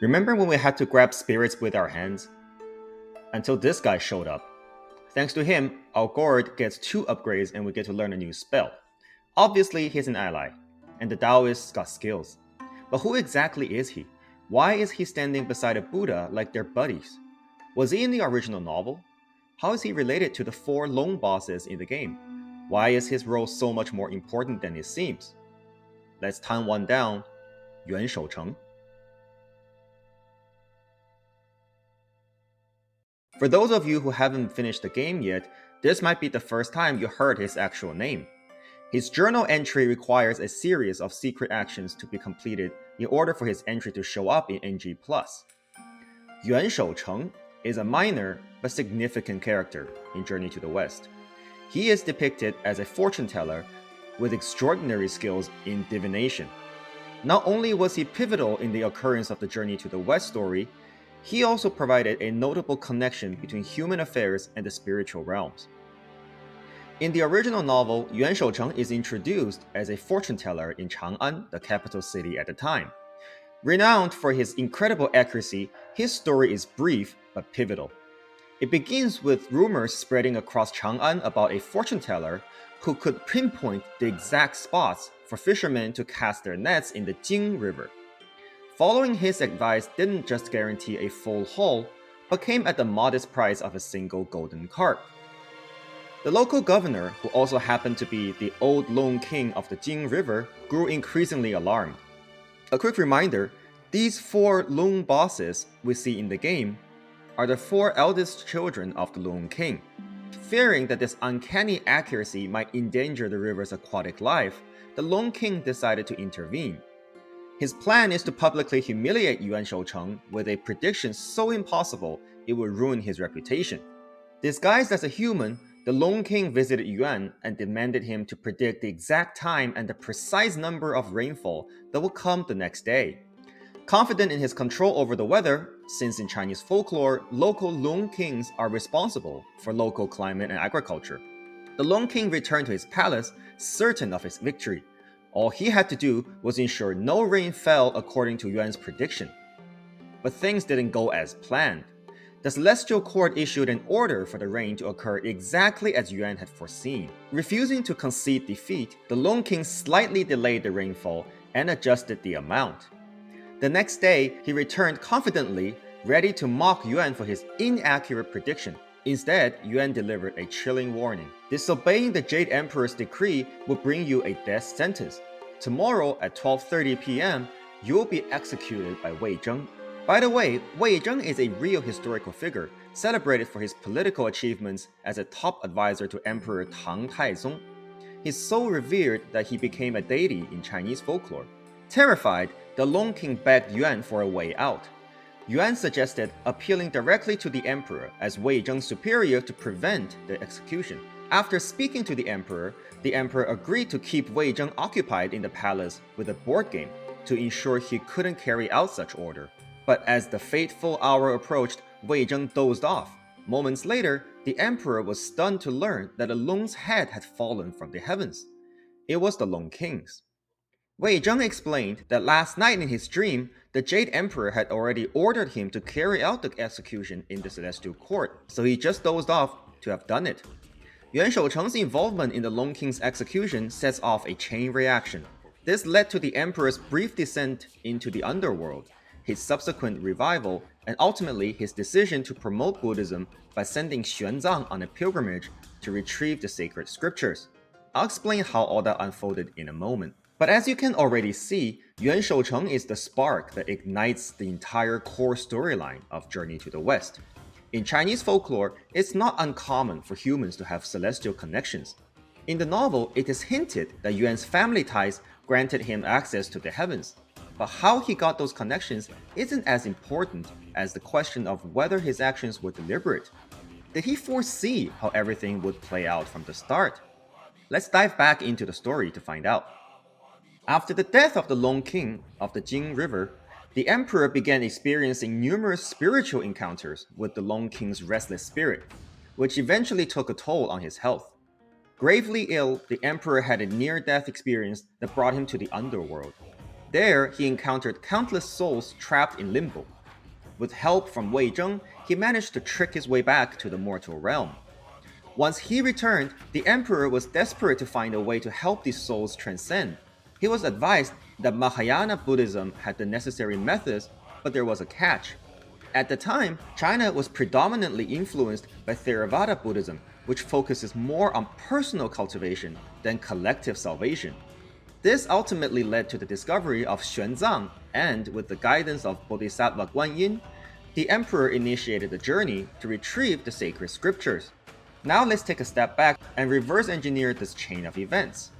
Remember when we had to grab spirits with our hands? Until this guy showed up. Thanks to him, our Gourd gets 2 upgrades and we get to learn a new spell. Obviously, he's an ally, and the Taoists got skills. But who exactly is he? Why is he standing beside a Buddha like they're buddies? Was he in the original novel? How is he related to the 4 lone bosses in the game? Why is his role so much more important than it seems? Let's time one down. Yuan Shoucheng. For those of you who haven't finished the game yet, this might be the first time you heard his actual name. His journal entry requires a series of secret actions to be completed in order for his entry to show up in NG+. Yuan Shoucheng is a minor but significant character in Journey to the West. He is depicted as a fortune teller with extraordinary skills in divination. Not only was he pivotal in the occurrence of the Journey to the West story, he also provided a notable connection between human affairs and the spiritual realms. In the original novel, Yuan Shoucheng is introduced as a fortune teller in Chang'an, the capital city at the time. Renowned for his incredible accuracy, his story is brief but pivotal. It begins with rumors spreading across Chang'an about a fortune teller who could pinpoint the exact spots for fishermen to cast their nets in the Jing River. Following his advice didn't just guarantee a full haul, but came at the modest price of a single golden carp. The local governor, who also happened to be the old lone king of the Jing River, grew increasingly alarmed. A quick reminder, these 4 lone bosses we see in the game are the 4 eldest children of the Lone King. Fearing that this uncanny accuracy might endanger the river's aquatic life, the Lone King decided to intervene. His plan is to publicly humiliate Yuan Shoucheng with a prediction so impossible it would ruin his reputation. Disguised as a human, the Lone King visited Yuan and demanded him to predict the exact time and the precise number of rainfall that would come the next day. Confident in his control over the weather, since in Chinese folklore, local Lone Kings are responsible for local climate and agriculture, the Lone King returned to his palace, certain of his victory. All he had to do was ensure no rain fell according to Yuan's prediction. But things didn't go as planned. The Celestial Court issued an order for the rain to occur exactly as Yuan had foreseen. Refusing to concede defeat, the Lone King slightly delayed the rainfall and adjusted the amount. The next day, he returned confidently, ready to mock Yuan for his inaccurate prediction. Instead, Yuan delivered a chilling warning. Disobeying the Jade Emperor's decree will bring you a death sentence. Tomorrow at 12:30 p.m., you will be executed by Wei Zheng. By the way, Wei Zheng is a real historical figure, celebrated for his political achievements as a top advisor to Emperor Tang Taizong. He's so revered that he became a deity in Chinese folklore. Terrified, the Lone King begged Yuan for a way out. Yuan suggested appealing directly to the emperor as Wei Zheng's superior to prevent the execution. After speaking to the emperor agreed to keep Wei Zheng occupied in the palace with a board game to ensure he couldn't carry out such order. But as the fateful hour approached, Wei Zheng dozed off. Moments later, the emperor was stunned to learn that a Lone's head had fallen from the heavens. It was the Lone King's. Wei Zheng explained that last night in his dream, the Jade Emperor had already ordered him to carry out the execution in the Celestial Court, so he just dozed off to have done it. Yuan Shoucheng's involvement in the Lone King's execution sets off a chain reaction. This led to the Emperor's brief descent into the underworld, his subsequent revival, and ultimately his decision to promote Buddhism by sending Xuanzang on a pilgrimage to retrieve the sacred scriptures. I'll explain how all that unfolded in a moment. But as you can already see, Yuan Shoucheng is the spark that ignites the entire core storyline of Journey to the West. In Chinese folklore, it's not uncommon for humans to have celestial connections. In the novel, it is hinted that Yuan's family ties granted him access to the heavens. But how he got those connections isn't as important as the question of whether his actions were deliberate. Did he foresee how everything would play out from the start? Let's dive back into the story to find out. After the death of the Lone King of the Jing River, the emperor began experiencing numerous spiritual encounters with the Lone King's restless spirit, which eventually took a toll on his health. Gravely ill, the emperor had a near-death experience that brought him to the underworld. There, he encountered countless souls trapped in limbo. With help from Wei Zheng, he managed to trick his way back to the mortal realm. Once he returned, the emperor was desperate to find a way to help these souls transcend. He was advised that Mahayana Buddhism had the necessary methods, but there was a catch. At the time, China was predominantly influenced by Theravada Buddhism, which focuses more on personal cultivation than collective salvation. This ultimately led to the discovery of Xuanzang, and with the guidance of Bodhisattva Guanyin, the emperor initiated the journey to retrieve the sacred scriptures. Now let's take a step back and reverse engineer this chain of events.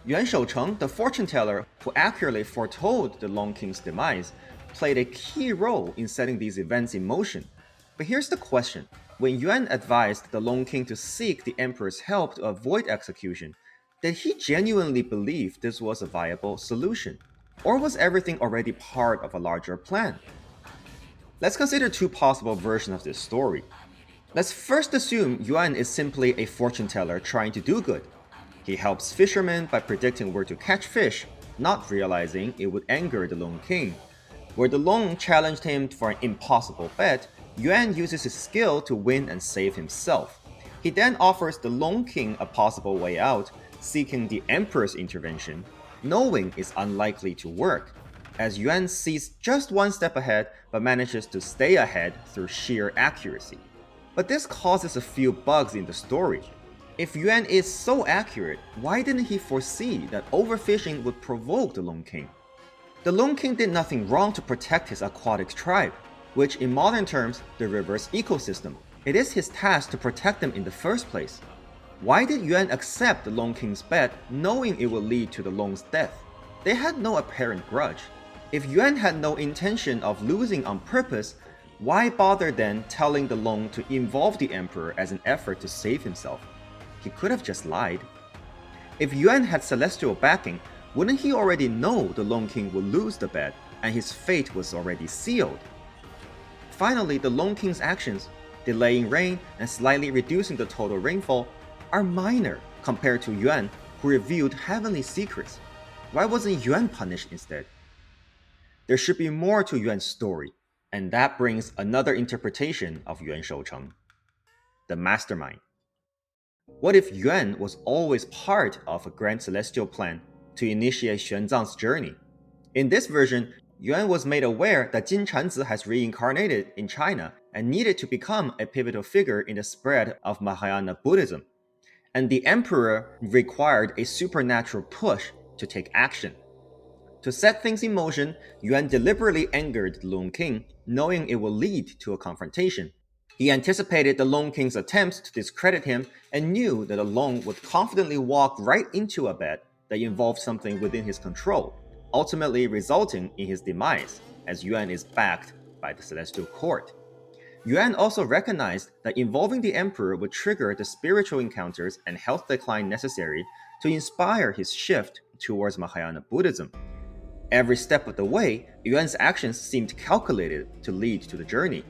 Yuan Shoucheng, the fortune teller who accurately foretold the Long King's demise, played a key role in setting these events in motion. But here's the question. When Yuan advised the Long King to seek the emperor's help to avoid execution, did he genuinely believe this was a viable solution? Or was everything already part of a larger plan? Let's consider two possible versions of this story. Let's first assume Yuan is simply a fortune teller trying to do good. He helps fishermen by predicting where to catch fish, not realizing it would anger the Long King. Where the Long challenged him for an impossible bet, Yuan uses his skill to win and save himself. He then offers the Long King a possible way out, seeking the emperor's intervention, knowing it's unlikely to work, as Yuan sees just one step ahead but manages to stay ahead through sheer accuracy. But this causes a few bugs in the story. If Yuan is so accurate, why didn't he foresee that overfishing would provoke the Long King? The Long King did nothing wrong to protect his aquatic tribe, which in modern terms, the river's ecosystem. It is his task to protect them in the first place. Why did Yuan accept the Long King's bet knowing it would lead to the Long's death? They had no apparent grudge. If Yuan had no intention of losing on purpose, why bother then telling the Long to involve the emperor as an effort to save himself? He could have just lied. If Yuan had celestial backing, wouldn't he already know the Long King would lose the bet and his fate was already sealed? Finally, the Long King's actions, delaying rain and slightly reducing the total rainfall, are minor compared to Yuan, who revealed heavenly secrets. Why wasn't Yuan punished instead? There should be more to Yuan's story, and that brings another interpretation of Yuan Shoucheng: the mastermind. What if Yuan was always part of a grand celestial plan to initiate Xuanzang's journey? In this version, Yuan was made aware that Jin Chanzi has reincarnated in China and needed to become a pivotal figure in the spread of Mahayana Buddhism, and the emperor required a supernatural push to take action. To set things in motion, Yuan deliberately angered the Long King, knowing it would lead to a confrontation. He anticipated the Long King's attempts to discredit him and knew that the Long would confidently walk right into a bet that involved something within his control, ultimately resulting in his demise, as Yuan is backed by the Celestial Court. Yuan also recognized that involving the emperor would trigger the spiritual encounters and health decline necessary to inspire his shift towards Mahayana Buddhism. Every step of the way, Yuan's actions seemed calculated to lead to the journey.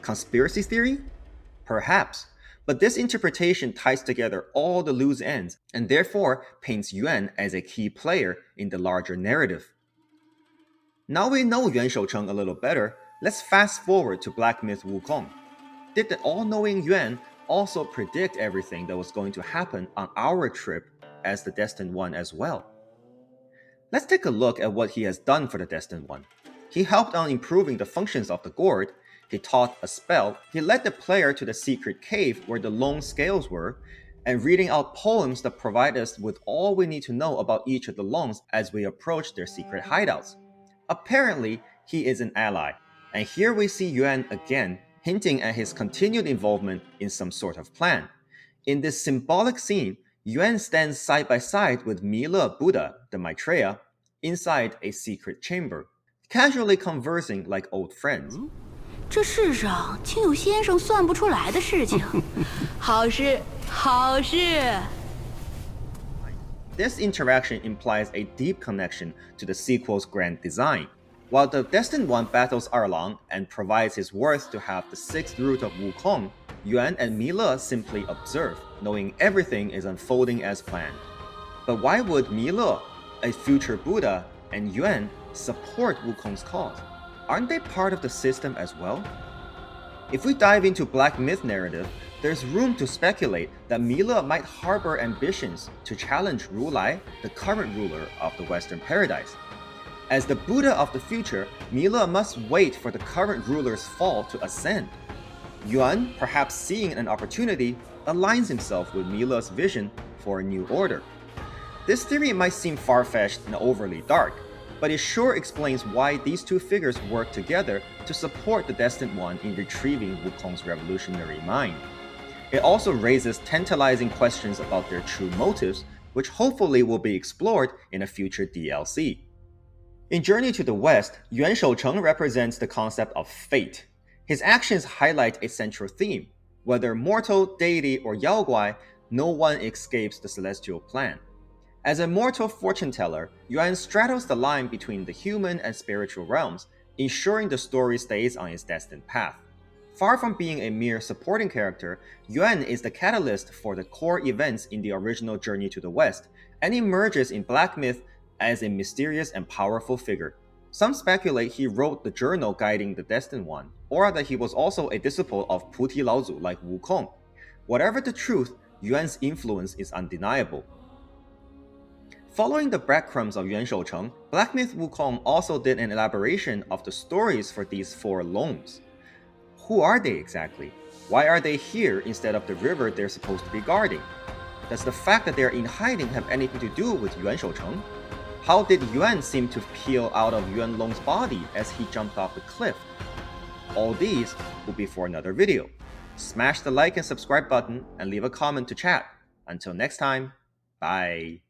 Conspiracy theory? Perhaps, but this interpretation ties together all the loose ends and therefore paints Yuan as a key player in the larger narrative. Now we know Yuan Shoucheng a little better, let's fast forward to Black Myth Wukong. Did the all-knowing Yuan also predict everything that was going to happen on our trip as the Destined One as well? Let's take a look at what he has done for the Destined One. He helped on improving the functions of the Gourd, he taught a spell, he led the player to the secret cave where the long scales were, and reading out poems that provide us with all we need to know about each of the Longs as we approach their secret hideouts. Apparently, he is an ally, and here we see Yuan again, hinting at his continued involvement in some sort of plan. In this symbolic scene, Yuan stands side by side with Mile Buddha, the Maitreya, inside a secret chamber, casually conversing like old friends. 这世上竟有先生算不出来的事情，好事，好事。This interaction implies a deep connection to the sequel's grand design. While the Destined One battles Erlang and provides his worth to have the sixth root of Wukong, Yuan and Mile simply observe, knowing everything is unfolding as planned. But why would Mile, a future Buddha, and Yuan support Wukong's cause? Aren't they part of the system as well? If we dive into Black Myth narrative, there's room to speculate that Mila might harbor ambitions to challenge Rulai, the current ruler of the Western Paradise. As the Buddha of the future, Mila must wait for the current ruler's fall to ascend. Yuan, perhaps seeing an opportunity, aligns himself with Mila's vision for a new order. This theory might seem far-fetched and overly dark, but it sure explains why these two figures work together to support the Destined One in retrieving Wukong's revolutionary mind. It also raises tantalizing questions about their true motives, which hopefully will be explored in a future DLC. In Journey to the West, Yuan Shoucheng represents the concept of fate. His actions highlight a central theme. Whether mortal, deity, or yaoguai, no one escapes the celestial plan. As a mortal fortune teller, Yuan straddles the line between the human and spiritual realms, ensuring the story stays on its destined path. Far from being a mere supporting character, Yuan is the catalyst for the core events in the original Journey to the West, and emerges in Black Myth as a mysterious and powerful figure. Some speculate he wrote the journal guiding the Destined One, or that he was also a disciple of Puti Laozu like Wukong. Whatever the truth, Yuan's influence is undeniable. Following the breadcrumbs of Yuan Shoucheng, Black Myth Wukong also did an elaboration of the stories for these four loans. Who are they exactly? Why are they here instead of the river they're supposed to be guarding? Does the fact that they're in hiding have anything to do with Yuan Shoucheng? How did Yuan seem to peel out of Yuan Long's body as he jumped off the cliff? All these will be for another video. Smash the like and subscribe button and leave a comment to chat. Until next time, bye.